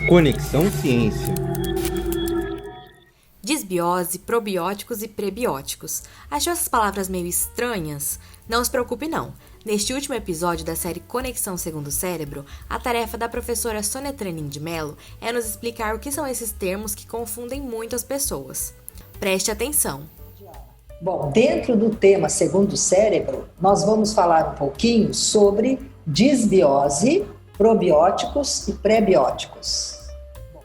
Conexão Ciência. Disbiose, probióticos e prebióticos. Achou essas palavras meio estranhas? Não se preocupe não. Neste último episódio da série Conexão Segundo Cérebro, a tarefa da professora Sônia Trenin de Mello é nos explicar o que são esses termos que confundem muito as pessoas. Preste atenção. Bom, dentro do tema Segundo Cérebro, nós vamos falar um pouquinho sobre disbiose, probióticos e prebióticos.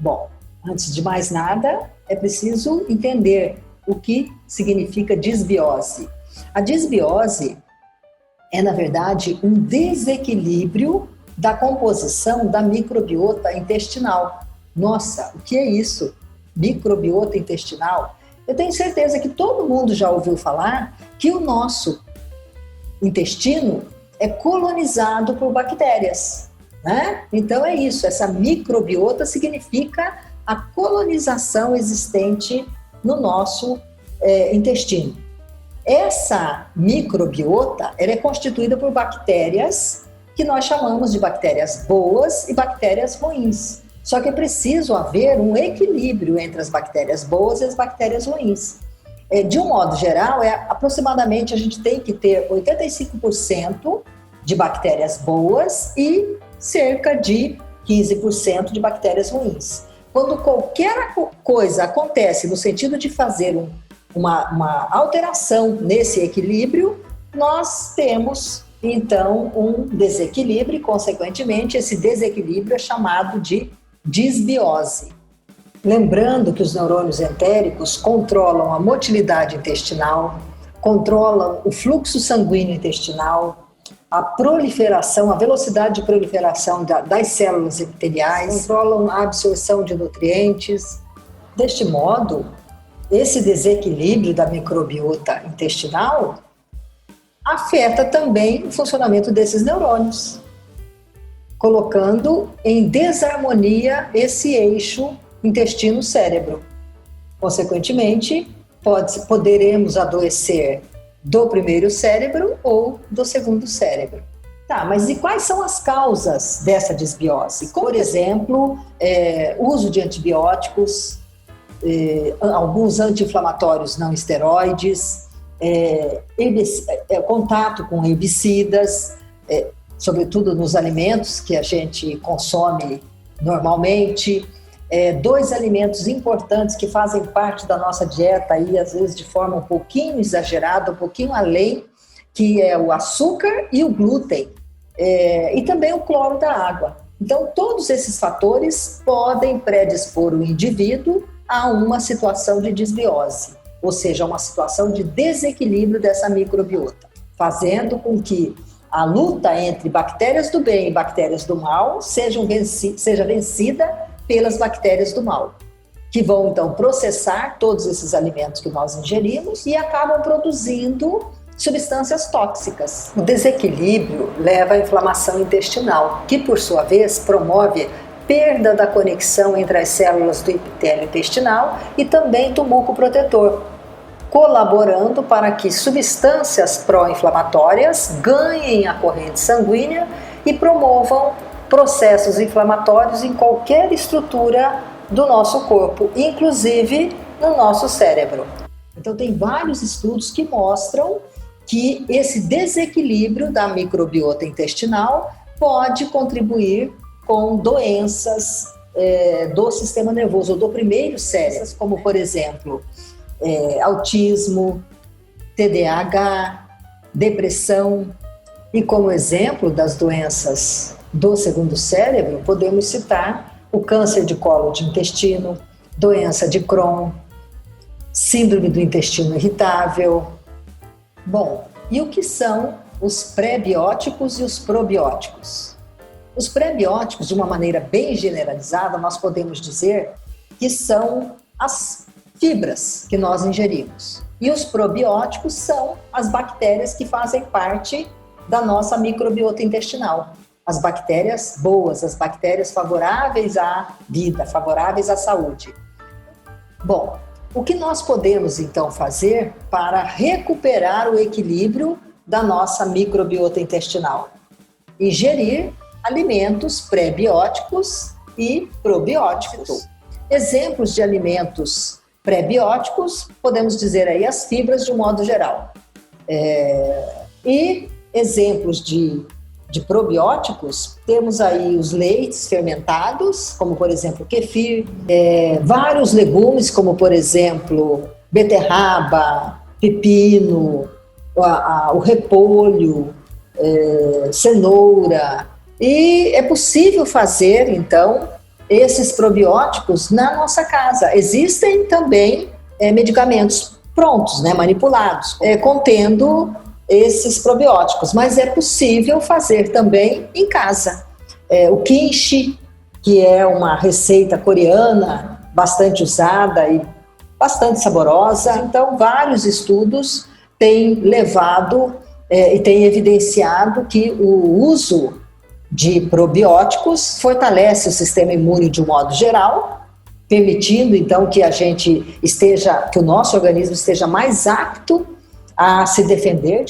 Bom, antes de mais nada, é preciso entender o que significa disbiose. A disbiose é, na verdade, um desequilíbrio da composição da microbiota intestinal. Nossa, o que é isso? Microbiota intestinal? Eu tenho certeza que todo mundo já ouviu falar que o nosso intestino é colonizado por bactérias, né? Então é isso, essa microbiota significa a colonização existente no nosso intestino. Essa microbiota ela é constituída por bactérias que nós chamamos de bactérias boas e bactérias ruins. Só que é preciso haver um equilíbrio entre as bactérias boas e as bactérias ruins. De um modo geral, aproximadamente a gente tem que ter 85% de bactérias boas e cerca de 15% de bactérias ruins. Quando qualquer coisa acontece no sentido de fazer uma alteração nesse equilíbrio, nós temos então um desequilíbrio e, consequentemente, esse desequilíbrio é chamado de disbiose. Lembrando que os neurônios entéricos controlam a motilidade intestinal, controlam o fluxo sanguíneo intestinal, a proliferação, a velocidade de proliferação das células epiteliais, controlam a absorção de nutrientes. Deste modo, esse desequilíbrio da microbiota intestinal afeta também o funcionamento desses neurônios, colocando em desarmonia esse eixo intestino-cérebro. Consequentemente, poderemos adoecer do primeiro cérebro ou do segundo cérebro. Tá, mas e quais são as causas dessa disbiose? Por exemplo, uso de antibióticos, alguns anti-inflamatórios não esteroides, contato com herbicidas, sobretudo nos alimentos que a gente consome normalmente. Dois alimentos importantes que fazem parte da nossa dieta, aí, às vezes de forma um pouquinho exagerada, um pouquinho além, que é o açúcar e o glúten, e também o cloro da água. Então, todos esses fatores podem predispor o indivíduo a uma situação de disbiose, ou seja, uma situação de desequilíbrio dessa microbiota, fazendo com que a luta entre bactérias do bem e bactérias do mal seja vencida pelas bactérias do mal, que vão então processar todos esses alimentos que nós ingerimos e acabam produzindo substâncias tóxicas. O desequilíbrio leva à inflamação intestinal, que por sua vez promove perda da conexão entre as células do epitélio intestinal e também do muco protetor, colaborando para que substâncias pró-inflamatórias ganhem a corrente sanguínea e promovam processos inflamatórios em qualquer estrutura do nosso corpo, inclusive no nosso cérebro. Então, tem vários estudos que mostram que esse desequilíbrio da microbiota intestinal pode contribuir com doenças do sistema nervoso, ou do primeiro cérebro, como, por exemplo, autismo, TDAH, depressão. E como exemplo das doenças do segundo cérebro, podemos citar o câncer de colo de intestino, doença de Crohn, síndrome do intestino irritável. Bom, e o que são os pré-bióticos e os probióticos? Os pré-bióticos, de uma maneira bem generalizada, nós podemos dizer que são as fibras que nós ingerimos. E os probióticos são as bactérias que fazem parte da nossa microbiota intestinal. As bactérias boas, as bactérias favoráveis à vida, favoráveis à saúde. Bom, o que nós podemos então fazer para recuperar o equilíbrio da nossa microbiota intestinal? Ingerir alimentos pré-bióticos e probióticos. Exemplos de alimentos pré-bióticos, podemos dizer aí as fibras de um modo geral. E exemplos de probióticos, temos aí os leites fermentados, como por exemplo kefir, vários legumes, como por exemplo beterraba, pepino, o repolho, cenoura. E é possível fazer, então, esses probióticos na nossa casa. Existem também medicamentos prontos, né, manipulados, contendo esses probióticos, mas é possível fazer também em casa. O kimchi, que é uma receita coreana bastante usada e bastante saborosa. Então, vários estudos têm levado e têm evidenciado que o uso de probióticos fortalece o sistema imune de um modo geral, permitindo então que que o nosso organismo esteja mais apto a se defender,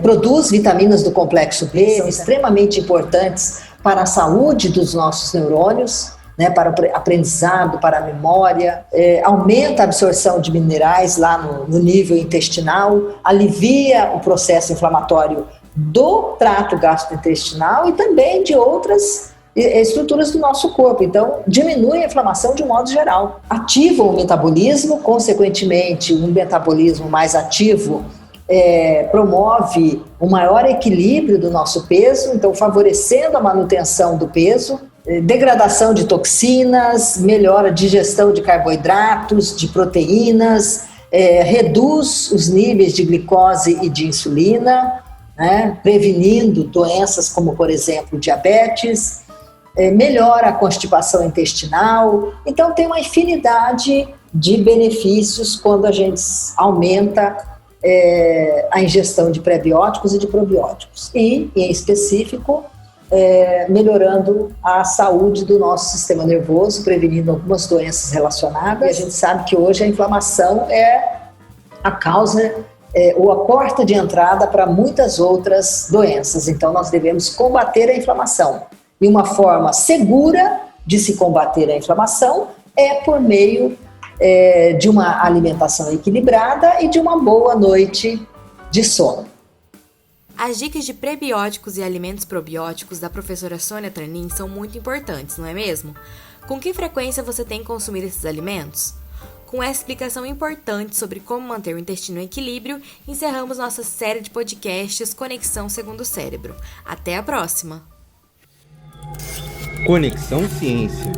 produz vitaminas do complexo B, são extremamente importantes para a saúde dos nossos neurônios, né, para o aprendizado, para a memória, aumenta a absorção de minerais lá no nível intestinal, alivia o processo inflamatório do trato gastrointestinal e também de outras estruturas do nosso corpo. Então, diminui a inflamação de um modo geral. Ativam o metabolismo, consequentemente, um metabolismo mais ativo promove um maior equilíbrio do nosso peso, então favorecendo a manutenção do peso, degradação de toxinas, melhora a digestão de carboidratos, de proteínas, reduz os níveis de glicose e de insulina, né, prevenindo doenças como, por exemplo, diabetes, melhora a constipação intestinal. Então tem uma infinidade de benefícios quando a gente aumenta a ingestão de pré-bióticos e de probióticos. E, em específico, melhorando a saúde do nosso sistema nervoso, prevenindo algumas doenças relacionadas. E a gente sabe que hoje a inflamação é a causa ou a porta de entrada para muitas outras doenças. Então, nós devemos combater a inflamação. E uma forma segura de se combater a inflamação é por meio de uma alimentação equilibrada e de uma boa noite de sono. As dicas de prebióticos e alimentos probióticos da professora Sônia Tranin são muito importantes, não é mesmo? Com que frequência você tem consumido esses alimentos? Com essa explicação importante sobre como manter o intestino em equilíbrio, encerramos nossa série de podcasts Conexão Segundo o Cérebro. Até a próxima! Conexão Ciência.